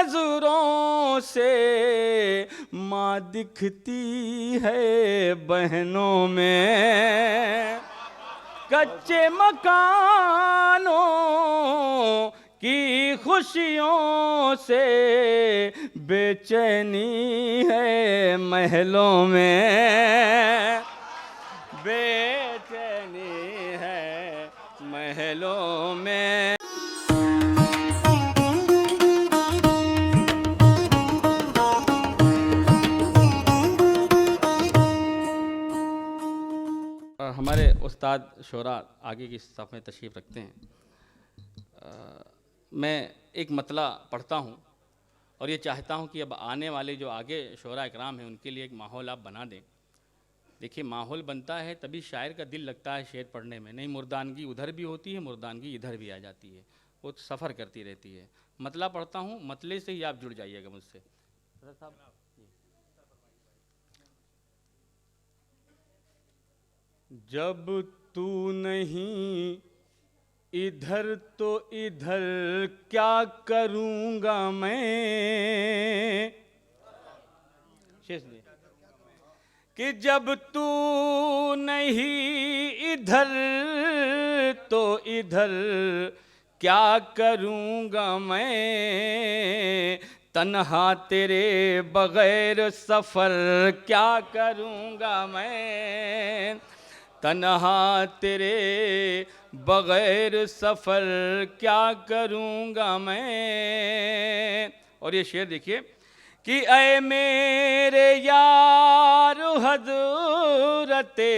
नजरों से माँ दिखती है बहनों में, कच्चे मकानों की खुशियों से बेचैनी है महलों में, बेचैनी है महलों में। हमारे उस्ताद शोरा आगे की सफ़ में तशरीफ़ रखते हैं। मैं एक मतला पढ़ता हूँ और ये चाहता हूँ कि अब आने वाले जो आगे शोरा इकराम हैं उनके लिए एक माहौल आप बना दें। देखिए, माहौल बनता है तभी शायर का दिल लगता है शेर पढ़ने में, नहीं मुर्दानगी उधर भी होती है, मुर्दानगी इधर भी आ जाती है, वो सफ़र करती रहती है। मतला पढ़ता हूँ, मतले से ही आप जुड़ जाइएगा मुझसे। जब तू नहीं इधर तो इधर क्या करूँगा मैं, शेष दे कि जब तू नहीं इधर तो इधर क्या करूँगा मैं, तन्हा तेरे बगैर सफ़र क्या करूँगा मैं, तन्हा तेरे बगैर सफ़र क्या करूँगा मैं। और ये शेर देखिए कि ऐ मेरे यार हज़रते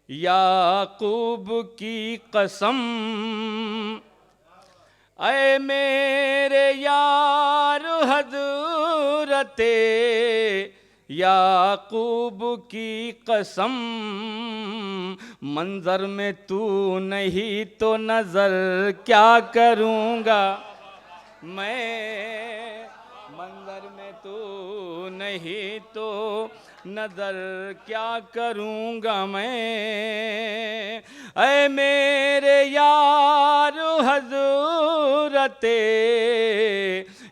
याकूब की कसम, ऐ मेरे यार हज़रते याकूब की कसम, मंज़र में तू नहीं तो नज़र क्या करूँगा मैं, मंज़र में तू नहीं तो नज़र क्या करूँगा मैं। ऐ मेरे यार हज़रते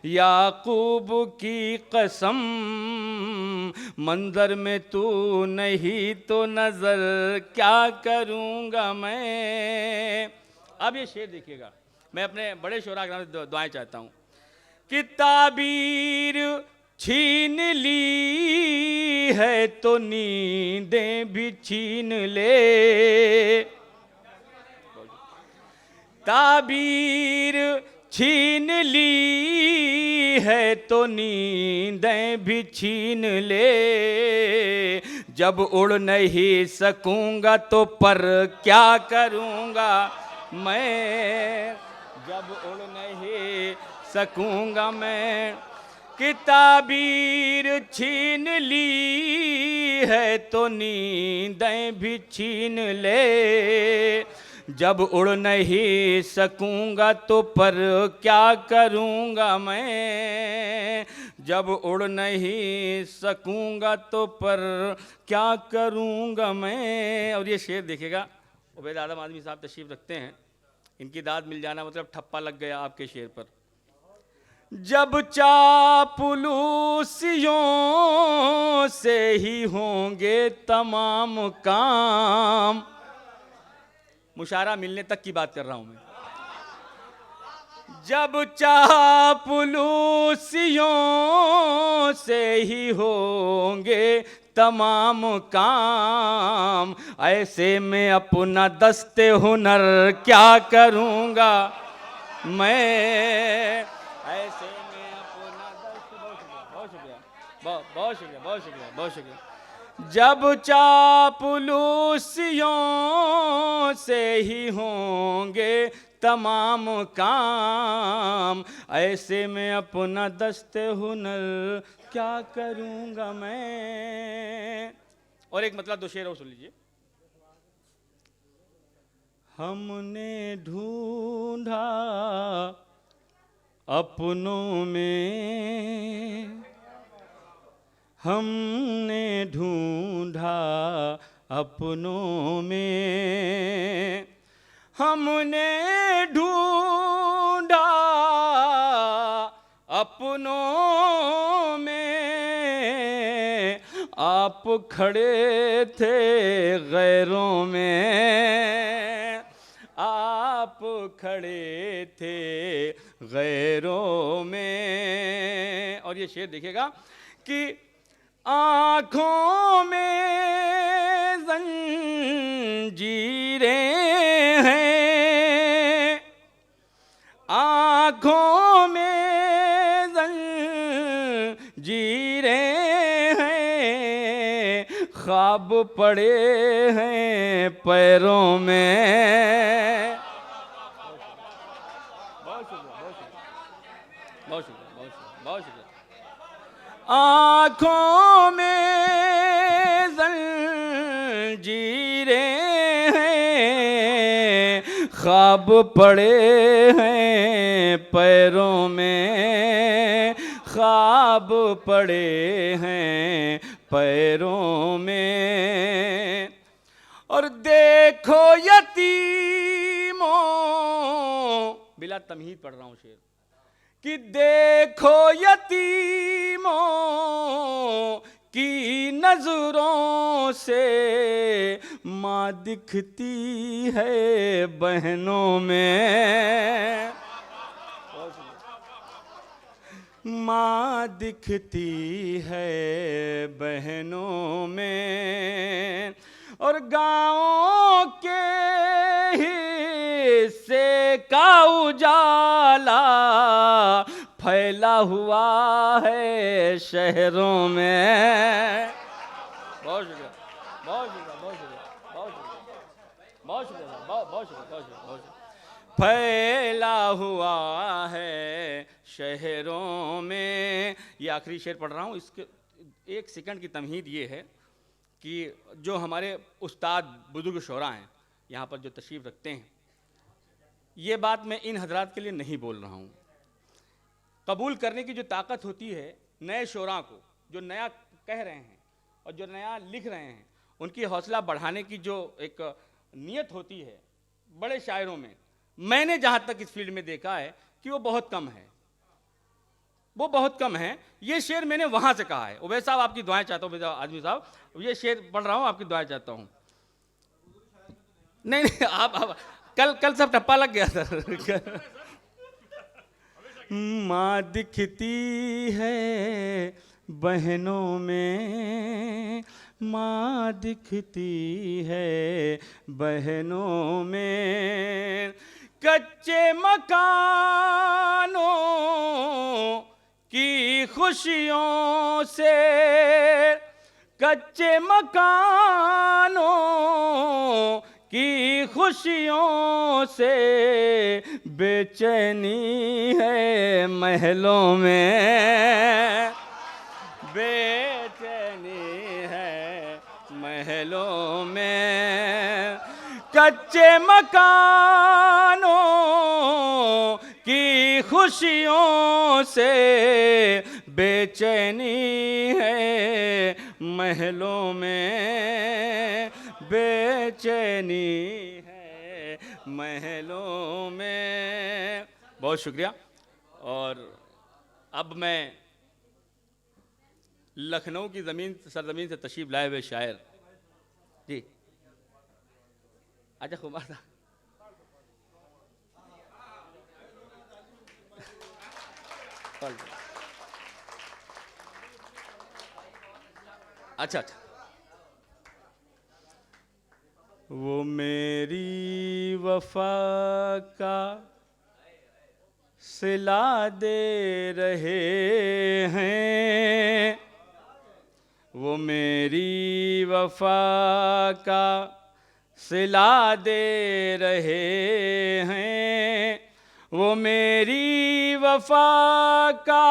याकूब की कसम, मंज़र में तू नहीं तो नज़र क्या करूँगा मैं। अब ये शेर देखिएगा, मैं अपने बड़े शोरा से दुआएं चाहता हूँ कि ताबीर छीन ली है तो नींदें भी छीन ले, ताबीर छीन ली है तो नींदें भी छीन ले, जब उड़ नहीं सकूँगा तो पर क्या करूँगा मैं, जब उड़ नहीं सकूँगा मैं, कि ताबीर छीन ली है तो नींदें भी छीन ले, जब उड़ नहीं सकूँगा तो पर क्या करूँगा मैं, जब उड़ नहीं सकूँगा तो पर क्या करूँगा मैं। और ये शेर देखिएगा, उबैद आदम आदमी साहब तशरीफ़ रखते हैं, इनकी दाद मिल जाना मतलब ठप्पा लग गया आपके शेर पर। जब चापलूसियों से ही होंगे तमाम काम, मुशारा मिलने तक की बात कर रहा हूं मैं, जब चापलूसियों से ही होंगे तमाम काम, ऐसे में अपना दस्ते हुनर क्या करूँगा मैं, ऐसे में अपना दस्ते, बहुत शुक्रिया, बहुत शुक्रिया, बहुत शुक्रिया, बहुत शुक्रिया। जब चापलूसियों से ही होंगे तमाम काम, ऐसे में अपना दस्ते हुनर क्या करूँगा मैं। और एक मतलब दो शेर और सुन लीजिए। हमने ढूंढा अपनों में, हमने ढूंढा अपनों में, हमने ढूंढा अपनों में, आप खड़े थे गैरों में, आप खड़े थे गैरों में। और ये शेर देखिएगा कि आँखों में जंजीरें हैं, आँखों में जंजीरें हैं, ख्वाब पड़े हैं पैरों में। बहुत शुक्रिया, बहुत शुक्रिया, बहुत शुक्रिया, बहुत शुक्रिया। आँखों में जंजीरें हैं, ख्वाब पड़े हैं पैरों में, ख्वाब पड़े हैं पैरों में। और देखो यतीमों, बिला तमहीद पढ़ रहा हूँ शेर, कि देखो यतीमों की नजरों से माँ दिखती है बहनों में, माँ दिखती है बहनों में। और गाँव के हिस्से का उजाला फैला हुआ है शहरों में। बहुत शुक्रिया, बहुत शुक्रिया, बहुत शुक्रिया, बहुत शुक्रिया, बहुत शुक्रिया, बहुत शुक्रिया, बहुत शुक्रिया। फैला हुआ है शहरों में। ये आखिरी शेर पढ़ रहा हूँ, इसके एक सेकंड की तमहीद ये है कि जो हमारे उस्ताद बुजुर्ग शोरा हैं यहाँ पर जो तशरीफ़ रखते हैं, ये बात मैं इन हजरात के लिए नहीं बोल रहा हूँ। कबूल करने की जो ताकत होती है नए शोरा को, जो नया कह रहे हैं और जो नया लिख रहे हैं, उनकी हौसला बढ़ाने की जो एक नीयत होती है बड़े शायरों में, मैंने जहाँ तक इस फील्ड में देखा है कि वो बहुत कम है, वो बहुत कम है। ये शेर मैंने वहाँ से कहा है। उबैद साहब आपकी दुआएं चाहता हूँ, आजमी साहब ये शेर पढ़ रहा हूँ, आपकी दुआएं चाहता हूँ। नहीं नहीं, आप कल सब टप्पा लग गया था। माँ दिखती है बहनों में, माँ दिखती है बहनों में। कच्चे मकानों की खुशियों से, कच्चे मकानों की खुशियों से बेचैनी है महलों में, बेचैनी है महलों में। कच्चे मकानों की खुशियों से बेचैनी है महलों में, बेचैनी है महलों में। बहुत शुक्रिया। और अब मैं लखनऊ की ज़मीन सरज़मीन से तशरीफ़ लाए हुए शायर जी, अच्छा खुमार था, अच्छा अच्छा। वो मेरी वफा का सिला दे रहे हैं, वो मेरी वफा का सिला दे रहे हैं, वो मेरी वफा का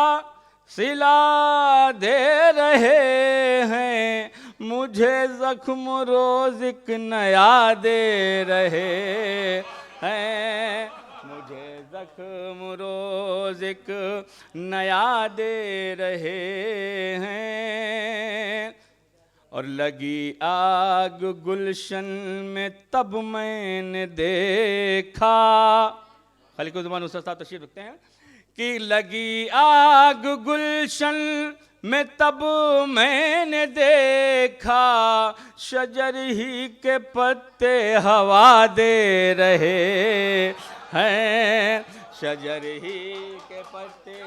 सिला दे रहे हैं। मुझे ज़ख्म रोज़ एक नया दे रहे हैं, मुझे ज़ख्म रोज़ एक नया दे रहे हैं। और लगी आग गुलशन में तब मैंने देखा, खलीकुज़्ज़मान उस्ताद साहब तशरीफ़ रखते हैं, कि लगी आग गुलशन में तब मैंने देखा, शजर ही के पत्ते हवा दे रहे हैं, शजर ही के पत्ते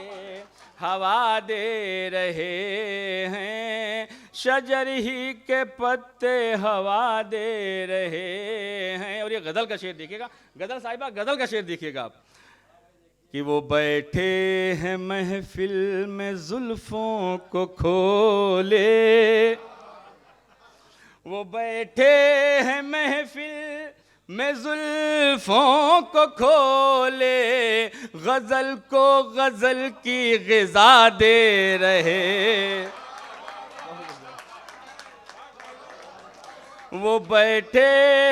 हवा दे रहे हैं, शजर ही के पत्ते हवा दे रहे हैं। और ये गज़ल का शेर देखिएगा, गज़ल साहिबा, गज़ल का शेर देखिएगा आप, कि वो बैठे हैं महफिल में जुल्फों को खोले, वो बैठे हैं महफिल में जुल्फों को खोले, गजल को गजल की ग़िज़ा दे रहे, वो बैठे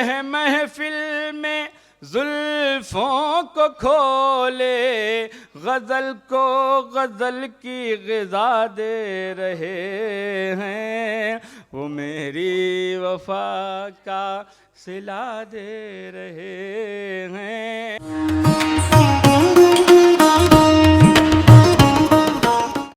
हैं महफिल में जुल्फों को खोले, गजल को गजल की ग़िज़ा दे रहे हैं, वो मेरी वफा का सिला दे रहे हैं,